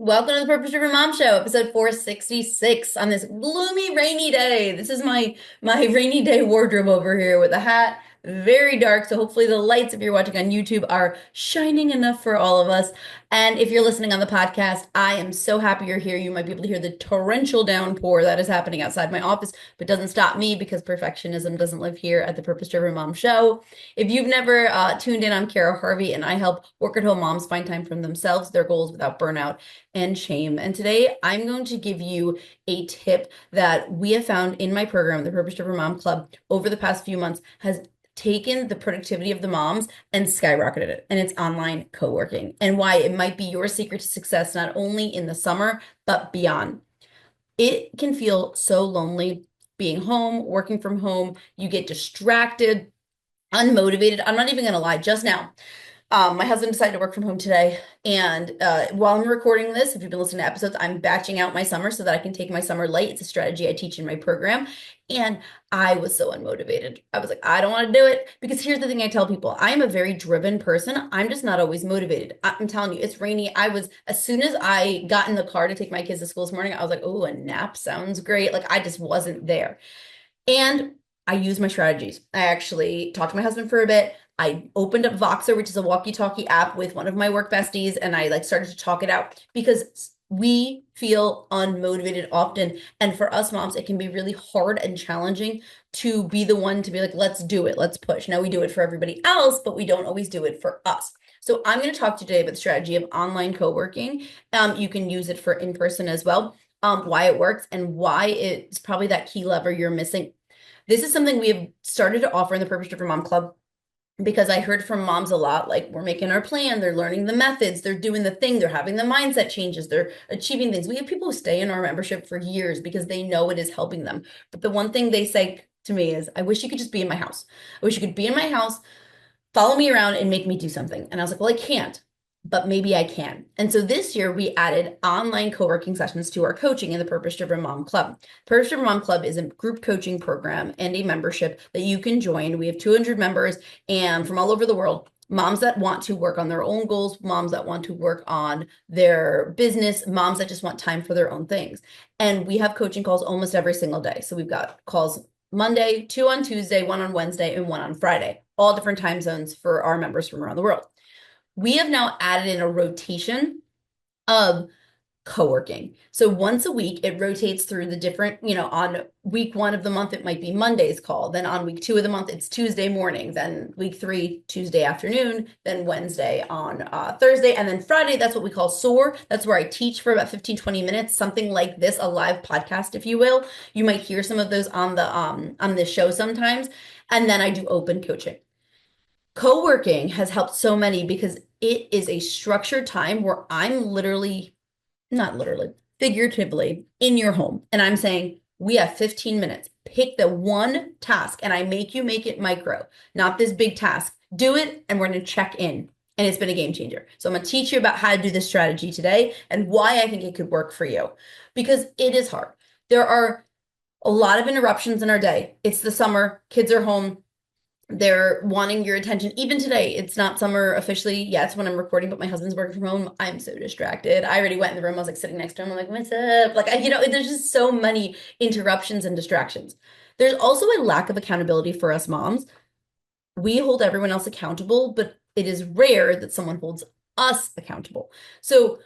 Welcome to the Purpose Driven Mom Show, episode 466 on this gloomy, rainy day. This is my rainy day wardrobe over here with a hat, very dark. So hopefully the lights, if you're watching on YouTube, are shining enough for all of us. And if you're listening on the podcast, I am so happy you're here. You might be able to hear the torrential downpour that is happening outside my office, but doesn't stop me because perfectionism doesn't live here at the Purpose Driven Mom Show. If you've never tuned in, I'm Cara Harvey, and I help work at home moms find time for themselves, their goals without burnout and shame. And today I'm going to give you a tip that we have found in my program, the Purpose Driven Mom Club, over the past few months has taken the productivity of the moms and skyrocketed it. And it's online co-working and why it might be your secret to success, not only in the summer, but beyond. It can feel so lonely being home, working from home. You get distracted, unmotivated. I'm not even going to lie, just now. My husband decided to work from home today, and while I'm recording this, if you've been listening to episodes, I'm batching out my summer so that I can take my summer late. It's a strategy I teach in my program, and I was so unmotivated. I was like, I don't want to do it because here's the thing I tell people: I am a very driven person. I'm just not always motivated. I'm telling you, it's rainy. As soon as I got in the car to take my kids to school this morning, I was like, oh, a nap sounds great. Like I just wasn't there, and I used my strategies. I actually talked to my husband for a bit. I opened up Voxer, which is a walkie-talkie app with one of my work besties, and I started to talk it out because we feel unmotivated often. And for us moms, it can be really hard and challenging to be the one to be like, let's do it, let's push. Now we do it for everybody else, but we don't always do it for us. So I'm going to talk today about the strategy of online co-working. You can use it for in-person as well, why it works and why it's probably that key lever you're missing. This is something we have started to offer in the Purpose Driven Mom Club because I heard from moms a lot, like we're making our plan, they're learning the methods, they're doing the thing, they're having the mindset changes, they're achieving things. We have people who stay in our membership for years because they know it is helping them. But the one thing they say to me is, I wish you could just be in my house. I wish you could be in my house, follow me around and make me do something. And I was like, well, I can't, but maybe I can. And so this year we added online co-working sessions to our coaching in the Purpose Driven Mom Club. Purpose Driven Mom Club is a group coaching program and a membership that you can join. We have 200 members and from all over the world. Moms that want to work on their own goals, moms that want to work on their business, moms that just want time for their own things. And we have coaching calls almost every single day. So we've got calls Monday, 2 on Tuesday, 1 on Wednesday, and 1 on Friday, all different time zones for our members from around the world. We have now added in a rotation of co-working. So once a week, it rotates through the different, on week 1 of the month, it might be Monday's call. Then on week 2 of the month, it's Tuesday morning. Then week 3, Tuesday afternoon. Then Wednesday on Thursday. And then Friday, that's what we call SOAR. That's where I teach for about 15, 20 minutes, something like this, a live podcast, if you will. You might hear some of those on this show sometimes. And then I do open coaching. Co-working has helped so many because it is a structured time where I'm literally, not literally, figuratively in your home. And I'm saying, we have 15 minutes. Pick the one task and I make you make it micro, not this big task. Do it and we're going to check in. And it's been a game changer. So I'm going to teach you about how to do this strategy today and why I think it could work for you because it is hard. There are a lot of interruptions in our day. It's the summer, kids are home, they're wanting your attention. Even today, it's not summer officially. Yeah, it's when I'm recording, but my husband's working from home. I'm so distracted. I already went in the room. I was sitting next to him. I'm like, what's up? There's just so many interruptions and distractions. There's also a lack of accountability for us moms. We hold everyone else accountable, but it is rare that someone holds us accountable. So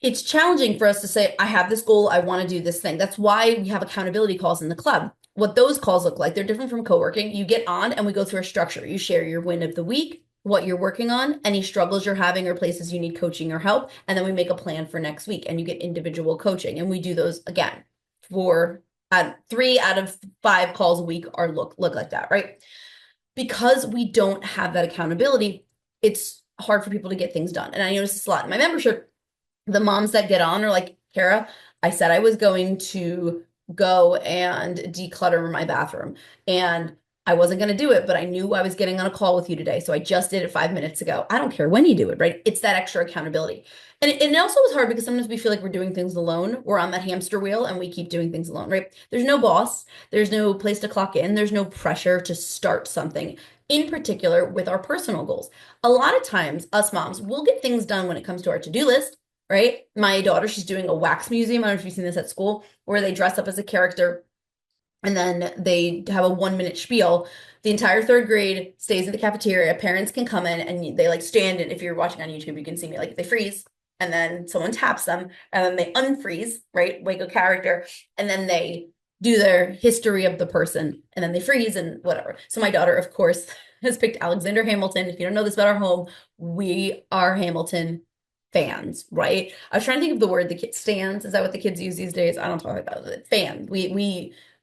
it's challenging for us to say, I have this goal. I want to do this thing. That's why we have accountability calls in the club. What those calls look like, they're different from co-working. You get on and we go through a structure. You share your win of the week, what you're working on, any struggles you're having or places you need coaching or help. And then we make a plan for next week and you get individual coaching. And we do those again for 3 out of 5 calls a week are look like that, right? Because we don't have that accountability, it's hard for people to get things done. And I notice this a lot in my membership. The moms that get on are like, Cara, I said I was going to go and declutter my bathroom and I wasn't going to do it, but I knew I was getting on a call with you today. So I just did it 5 minutes ago. I don't care when you do it, right? It's that extra accountability. And it also is hard because sometimes we feel like we're doing things alone. We're on that hamster wheel and we keep doing things alone, right? There's no boss. There's no place to clock in. There's no pressure to start something, in particular with our personal goals. A lot of times, us moms will get things done when it comes to our to-do list. right? My daughter, she's doing a wax museum. I don't know if you've seen this at school, where they dress up as a character and then they have a 1 minute spiel. The entire third grade stays in the cafeteria. Parents can come in and they like stand. And if you're watching on YouTube, you can see me like they freeze and then someone taps them and then they unfreeze, right? Like a character. And then they do their history of the person and then they freeze and whatever. So my daughter, of course, has picked Alexander Hamilton. If you don't know this about our home, we are Hamilton fans, right? I was trying to think of the word the kid stands. Is that what the kids use these days? I don't talk about it. Fan.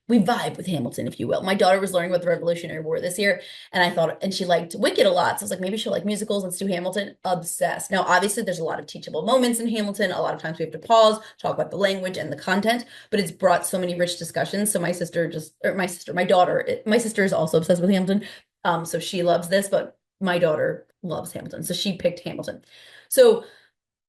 We vibe with Hamilton, if you will. My daughter was learning about the Revolutionary War this year, and I thought, and she liked Wicked a lot. So I was like, maybe she'll like musicals. Let's do Hamilton. Obsessed. Now, obviously, there's a lot of teachable moments in Hamilton. A lot of times we have to pause, talk about the language and the content, but it's brought so many rich discussions. So my sister just, or my daughter, my sister is also obsessed with Hamilton. So she loves this, but my daughter loves Hamilton. So she picked Hamilton. So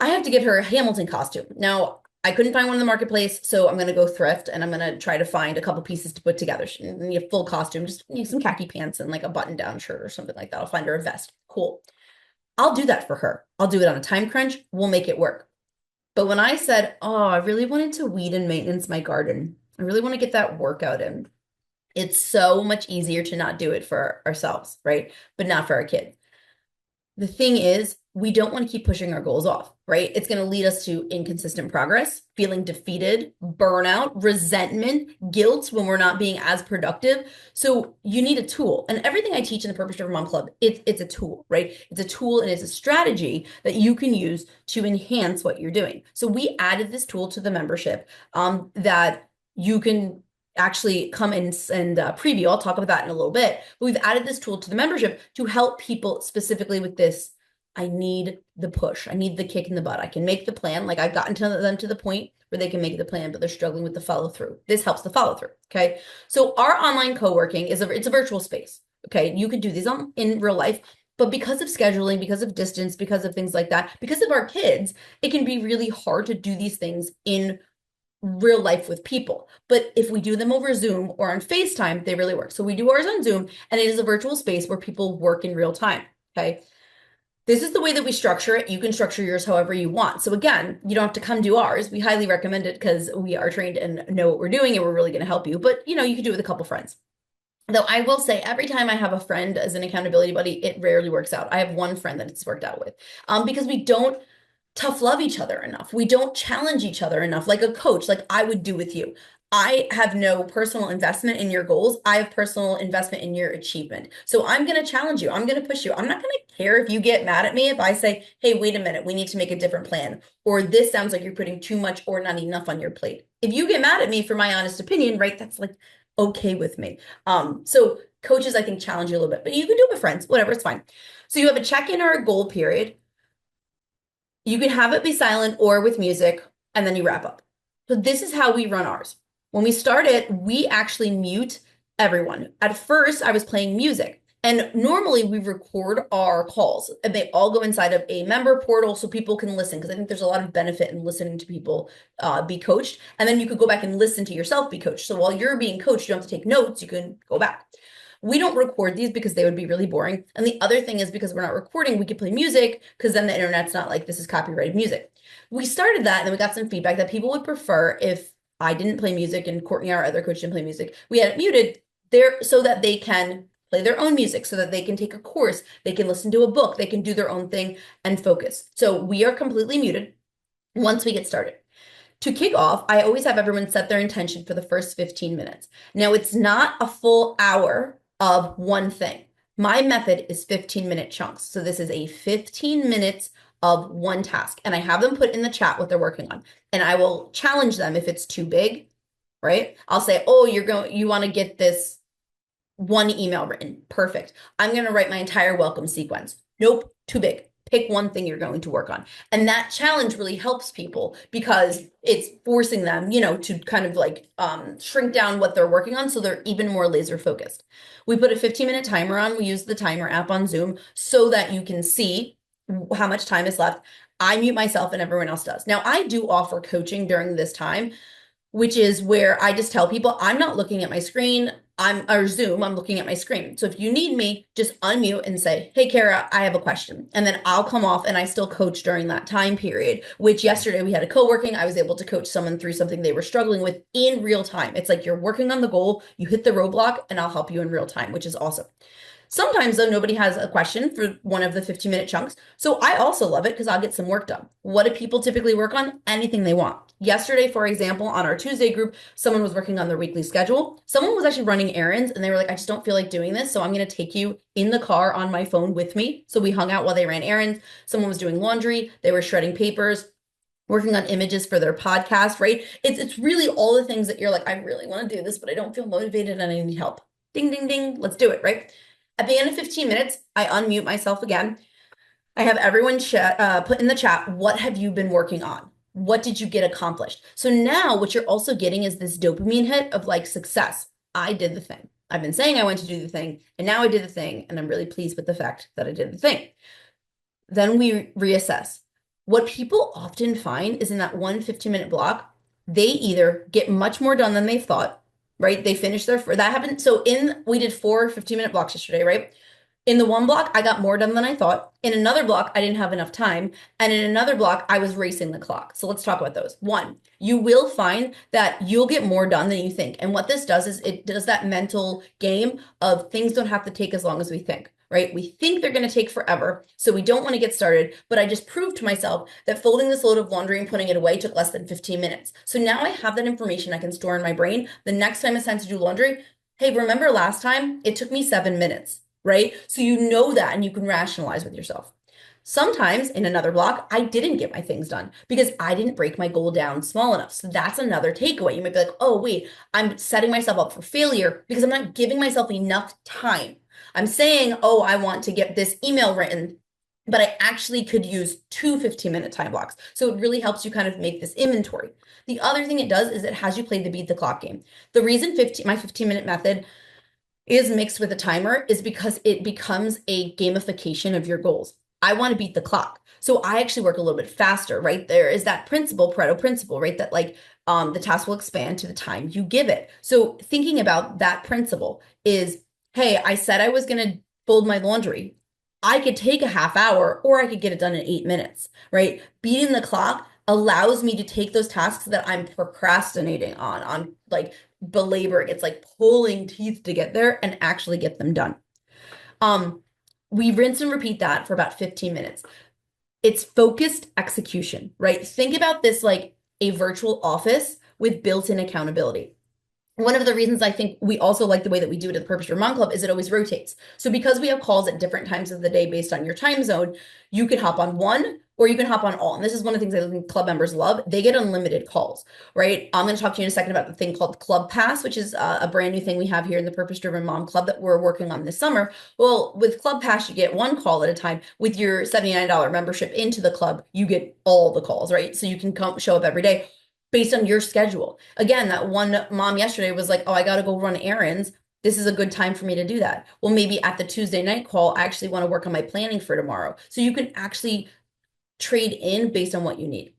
I have to get her a Hamilton costume. Now, I couldn't find one in the marketplace, so I'm going to go thrift and I'm going to try to find a couple pieces to put together. She doesn't need a full costume, just some khaki pants and like a button-down shirt or something like that. I'll find her a vest. Cool. I'll do that for her. I'll do it on a time crunch. We'll make it work. But when I said, oh, I really wanted to weed and maintenance my garden, I really want to get that workout in. It's so much easier to not do it for ourselves, right? But not for our kids. The thing is, we don't want to keep pushing our goals off, right? It's going to lead us to inconsistent progress, feeling defeated, burnout, resentment, guilt when we're not being as productive. So you need a tool. And everything I teach in the Purpose Driven Mom Club, it's a tool, right? It's a tool and it's a strategy that you can use to enhance what you're doing. So we added this tool to the membership that you can actually come in and preview. I'll talk about that in a little bit. But we've added this tool to the membership to help people specifically with this. I need the push. I need the kick in the butt. I can make the plan. Like I've gotten to them to the point where they can make the plan, but they're struggling with the follow through. This helps the follow through. Okay. So our online co-working it's a virtual space. Okay. You could do these in real life, but because of scheduling, because of distance, because of things like that, because of our kids, it can be really hard to do these things in real life with people. But if we do them over Zoom or on FaceTime, they really work. So we do ours on Zoom and it is a virtual space where people work in real time. Okay. This is the way that we structure it. You can structure yours however you want. So again, you don't have to come do ours. We highly recommend it because we are trained and know what we're doing and we're really going to help you. But you can do it with a couple friends. Though I will say every time I have a friend as an accountability buddy, it rarely works out. I have one friend that it's worked out with because we don't tough love each other enough. We don't challenge each other enough like a coach, like I would do with you. I have no personal investment in your goals. I have personal investment in your achievement. So I'm going to challenge you. I'm going to push you. I'm not going to care if you get mad at me if I say, hey, wait a minute, we need to make a different plan. Or this sounds like you're putting too much or not enough on your plate. If you get mad at me for my honest opinion, right, that's like okay with me. So coaches, I think, challenge you a little bit, but you can do it with friends, whatever, it's fine. So you have a check-in or a goal period. You can have it be silent or with music, and then you wrap up. So this is how we run ours. When we start it, we actually mute everyone. At first, I was playing music. And normally we record our calls and they all go inside of a member portal so people can listen because I think there's a lot of benefit in listening to people be coached. And then you could go back and listen to yourself be coached. So while you're being coached, you don't have to take notes. You can go back. We don't record these because they would be really boring. And the other thing is because we're not recording, we could play music because then the internet's not like this is copyrighted music. We started that and then we got some feedback that people would prefer if I didn't play music and Courtney, our other coach, didn't play music. We had it muted there so that they can play their own music, so that they can take a course, they can listen to a book, they can do their own thing and focus. So we are completely muted once we get started. To kick off, I always have everyone set their intention for the first 15 minutes. Now, it's not a full hour of one thing. My method is 15-minute chunks. So this is a 15 minutes of one task. And I have them put in the chat what they're working on. And I will challenge them if it's too big, right? I'll say, oh, you want to get this one email written. Perfect. I'm going to write my entire welcome sequence. Nope, too big. Pick one thing you're going to work on. And that challenge really helps people because it's forcing them, to kind of like shrink down what they're working on so they're even more laser focused. We put a 15-minute timer on. We use the timer app on Zoom so that you can see how much time is left. I mute myself and everyone else does. Now, I do offer coaching during this time, which is where I just tell people I'm not looking at my screen. or Zoom, I'm looking at my screen. So if you need me, just unmute and say, "Hey, Kara, I have a question." And then I'll come off and I still coach during that time period, which yesterday we had a co-working. I was able to coach someone through something they were struggling with in real time. It's like you're working on the goal, you hit the roadblock, and I'll help you in real time, which is awesome. Sometimes, though, nobody has a question for one of the 15-minute chunks. So I also love it because I'll get some work done. What do people typically work on? Anything they want. Yesterday, for example, on our Tuesday group, someone was working on their weekly schedule. Someone was actually running errands and they were like, "I just don't feel like doing this. So I'm going to take you in the car on my phone with me." So we hung out while they ran errands. Someone was doing laundry. They were shredding papers, working on images for their podcast, right? It's really all the things that you're like, "I really want to do this, but I don't feel motivated and I need help." Ding, ding, ding. Let's do it, right? At the end of 15 minutes, I unmute myself again. I have everyone put in the chat, what have you been working on? What did you get accomplished? So now what you're also getting is this dopamine hit of like success. I did the thing. I've been saying I went to do the thing, and now I did the thing, and I'm really pleased with the fact that I did the thing. Then we reassess. What people often find is in that one 15-minute block, they either get much more done than they thought, right? They finish that happened. So we did 4 15-minute blocks yesterday, right? In the one block, I got more done than I thought. In another block, I didn't have enough time. And in another block, I was racing the clock. So let's talk about those. One, you will find that you'll get more done than you think. And what this does is it does that mental game of things don't have to take as long as we think, right? We think they're going to take forever. So we don't want to get started. But I just proved to myself that folding this load of laundry and putting it away took less than 15 minutes. So now I have that information I can store in my brain. The next time it's time to do laundry, hey, remember last time it took me 7 minutes, right? So you know that and you can rationalize with yourself. Sometimes in another block, I didn't get my things done because I didn't break my goal down small enough. So that's another takeaway. You might be like, "Oh, wait, I'm setting myself up for failure because I'm not giving myself enough time. I'm saying, oh, I want to get this email written, but I actually could use 2 15-minute time blocks." So it really helps you kind of make this inventory. The other thing it does is it has you play the beat the clock game. The reason my 15-minute method is mixed with a timer is because it becomes a gamification of your goals. I want to beat the clock. So I actually work a little bit faster, right? There is that principle, Pareto principle, right? That like the task will expand to the time you give it. So thinking about that principle is, hey, I said I was going to fold my laundry. I could take a half hour or I could get it done in 8 minutes, right? Beating the clock allows me to take those tasks that I'm procrastinating on like belaboring. It's like pulling teeth to get there and actually get them done. We rinse and repeat that for about 15 minutes. It's focused execution, right? Think about this like a virtual office with built-in accountability. One of the reasons I think we also like the way that we do it at the Purpose Driven Mom Club is it always rotates. So because we have calls at different times of the day based on your time zone, you can hop on one or you can hop on all. And this is one of the things I think club members love. They get unlimited calls, right? I'm going to talk to you in a second about the thing called Club Pass, which is a brand new thing we have here in the Purpose Driven Mom Club that we're working on this summer. Well, with Club Pass, you get one call at a time. With your $79 membership into the club, you get all the calls, right? So you can show up every day based on your schedule. Again, that one mom yesterday was like, "Oh, I got to go run errands. This is a good time for me to do that." Well, maybe at the Tuesday night call, I actually want to work on my planning for tomorrow. So you can actually trade in based on what you need.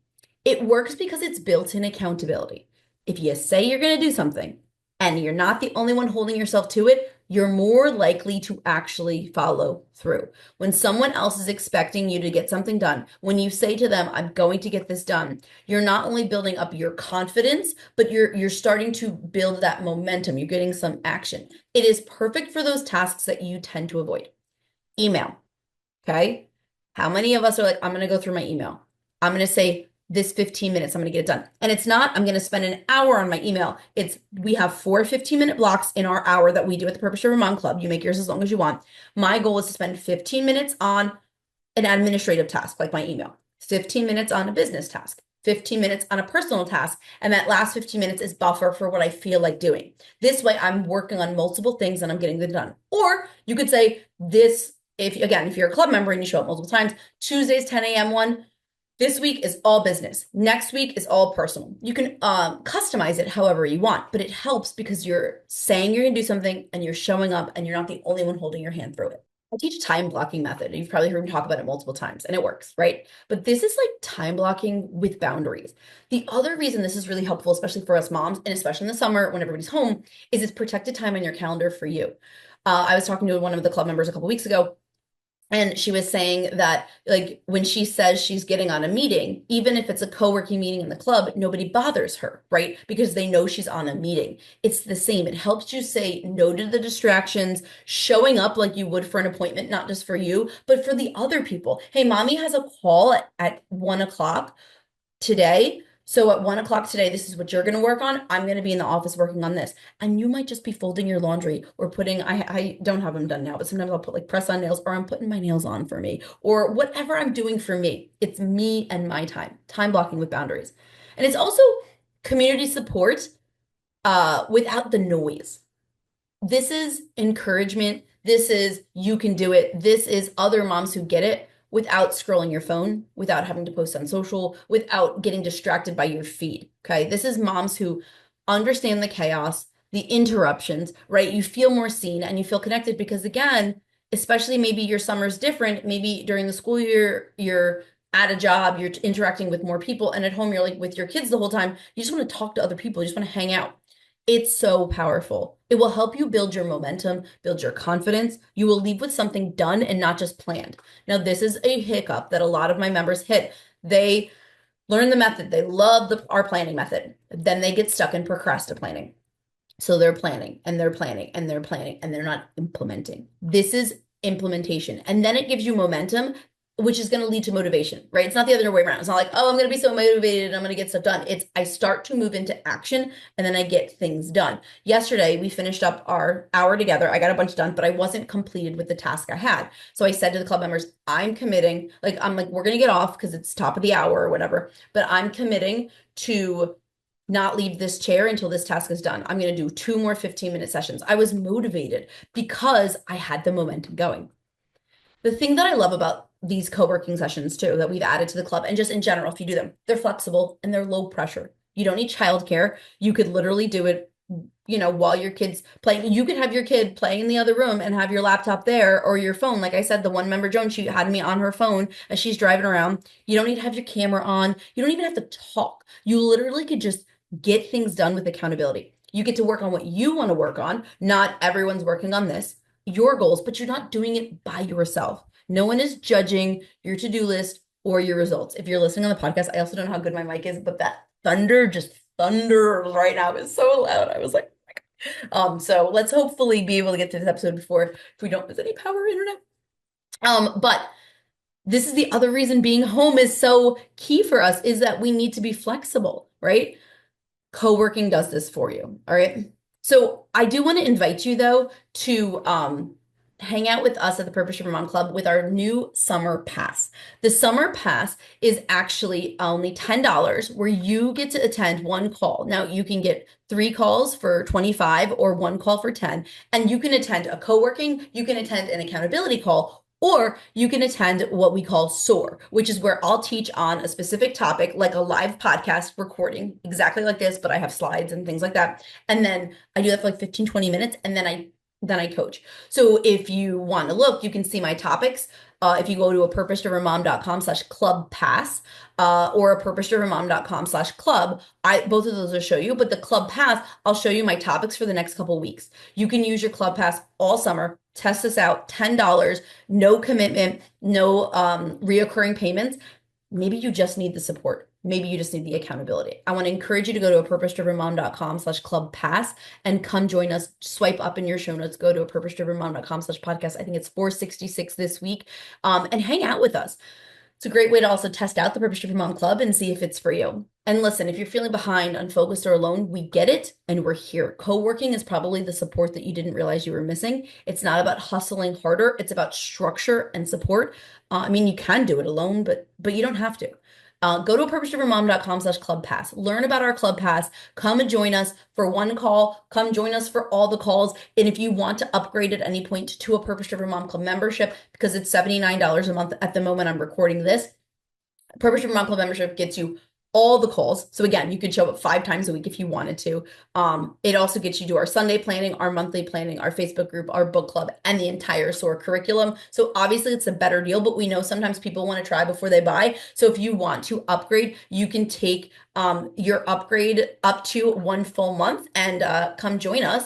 It works because it's built-in accountability. If you say you're going to do something and you're not the only one holding yourself to it, you're more likely to actually follow through. When someone else is expecting you to get something done, when you say to them, "I'm going to get this done," you're not only building up your confidence, but you're starting to build that momentum. You're getting some action. It is perfect for those tasks that you tend to avoid. Email, okay? How many of us are like, "I'm going to go through my email. I'm going to say this 15 minutes, I'm going to get it done." And it's not, "I'm going to spend an hour on my email." It's, we have 4 15-minute blocks in our hour that we do at the Purpose Driven Mom Club. You make yours as long as you want. My goal is to spend 15 minutes on an administrative task, like my email, 15 minutes on a business task, 15 minutes on a personal task. And that last 15 minutes is buffer for what I feel like doing. This way I'm working on multiple things and I'm getting them done. Or you could say this, if you're a club member and you show up multiple times, Tuesday's 10 a.m. one, this week is all business. Next week is all personal. You can customize it however you want, but it helps because you're saying you're going to do something and you're showing up and you're not the only one holding your hand through it. I teach a time blocking method. You've probably heard me talk about it multiple times, and it works, right? But this is like time blocking with boundaries. The other reason this is really helpful, especially for us moms, and especially in the summer when everybody's home, is it's protected time on your calendar for you. I was talking to one of the club members a couple weeks ago, and she was saying that, like, when she says she's getting on a meeting, even if it's a co-working meeting in the club, nobody bothers her, right? Because they know she's on a meeting. It's the same. It helps you say no to the distractions, showing up like you would for an appointment, not just for you, but for the other people. Hey, mommy has a call at 1 o'clock today. So at 1 o'clock today, this is what you're going to work on. I'm going to be in the office working on this. And you might just be folding your laundry or putting, I don't have them done now, but sometimes I'll put like press on nails, or I'm putting my nails on for me, or whatever I'm doing for me. It's me and my time blocking with boundaries. And it's also community support without the noise. This is encouragement. This is you can do it. This is other moms who get it without scrolling your phone, without having to post on social, without getting distracted by your feed. Okay. This is moms who understand the chaos, the interruptions, right? You feel more seen and you feel connected because, again, especially maybe your summer's different. Maybe during the school year, you're at a job, you're interacting with more people, and at home, you're like with your kids the whole time. You just want to talk to other people, you just want to hang out. It's so powerful. It will help you build your momentum, build your confidence. You will leave with something done and not just planned. Now, this is a hiccup that a lot of my members hit. They learn the method. They love our planning method. Then they get stuck in procrastinating. So they're planning and they're planning and they're planning and they're not implementing. This is implementation. And then it gives you momentum, which is going to lead to motivation, right? It's not the other way around. It's not like, oh, I'm going to be so motivated and I'm going to get stuff done. It's I start to move into action and then I get things done. Yesterday, we finished up our hour together. I got a bunch done, but I wasn't completed with the task I had. So I said to the club members, I'm committing, like, I'm like, we're going to get off because it's top of the hour or whatever, but I'm committing to not leave this chair until this task is done. I'm going to do 2 more 15-minute sessions. I was motivated because I had the momentum going. The thing that I love about these co-working sessions too, that we've added to the club, and just in general, if you do them, they're flexible and they're low pressure. You don't need childcare. You could literally do it, while your kid's playing. You could have your kid playing in the other room and have your laptop there or your phone. Like I said, the one member, Joan, she had me on her phone as she's driving around. You don't need to have your camera on. You don't even have to talk. You literally could just get things done with accountability. You get to work on what you want to work on. Not everyone's working on this, your goals, but you're not doing it by yourself. No one is judging your to-do list or your results. If you're listening on the podcast, I also don't know how good my mic is, but that thunder right now is so loud. I was like, so let's hopefully be able to get to this episode before if we don't miss any power internet. But this is the other reason being home is so key for us, is that we need to be flexible, right? Co-working does this for you. All right. So I do want to invite you though to hang out with us at the Purpose Driven Mom Club with our new summer pass. The summer pass is actually only $10, where you get to attend one call. Now you can get 3 calls for 25 or 1 call for 10, and you can attend a co-working, you can attend an accountability call, or you can attend what we call SOAR, which is where I'll teach on a specific topic, like a live podcast recording, exactly like this, but I have slides and things like that. And then I do that for like 15, 20 minutes, and then I coach. So if you want to look, you can see my topics. If you go to a purposedrivenmom.com/club pass, or a purposedrivenmom.com/club, both of those will show you, but the club pass, I'll show you my topics for the next couple weeks. You can use your club pass all summer, test this out, $10, no commitment, no reoccurring payments. Maybe you just need the support. Maybe you just need the accountability. I want to encourage you to go to a purposedrivenmom.com/club pass and come join us. Swipe up in your show notes, go to a purposedrivenmom.com/podcast. I think it's 466 this week, and hang out with us. It's a great way to also test out the Purpose Driven Mom Club and see if it's for you. And listen, if you're feeling behind, unfocused, or alone, we get it and we're here. Co-working is probably the support that you didn't realize you were missing. It's not about hustling harder. It's about structure and support. I mean, you can do it alone, but you don't have to. Go to purposedrivenmom.com/club pass. Learn about our club pass. Come and join us for 1 call. Come join us for all the calls. And if you want to upgrade at any point to a Purpose Driven Mom Club membership, because it's $79 a month at the moment I'm recording this, Purpose Driven Mom Club membership gets you all the calls. So again, you could show up 5 times a week if you wanted to. It also gets you to our Sunday planning, our monthly planning, our Facebook group, our book club, and the entire SOAR curriculum. So obviously it's a better deal, but we know sometimes people want to try before they buy. So if you want to upgrade, you can take your upgrade up to 1 full month and come join us.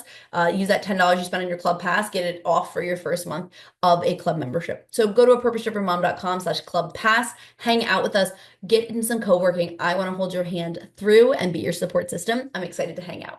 Use that $10 you spend on your club pass, get it off for your first month of a club membership. So go to a purposedrivenmom.com/club pass, hang out with us, get in some co-working. I want to hold your hand through and be your support system. I'm excited to hang out.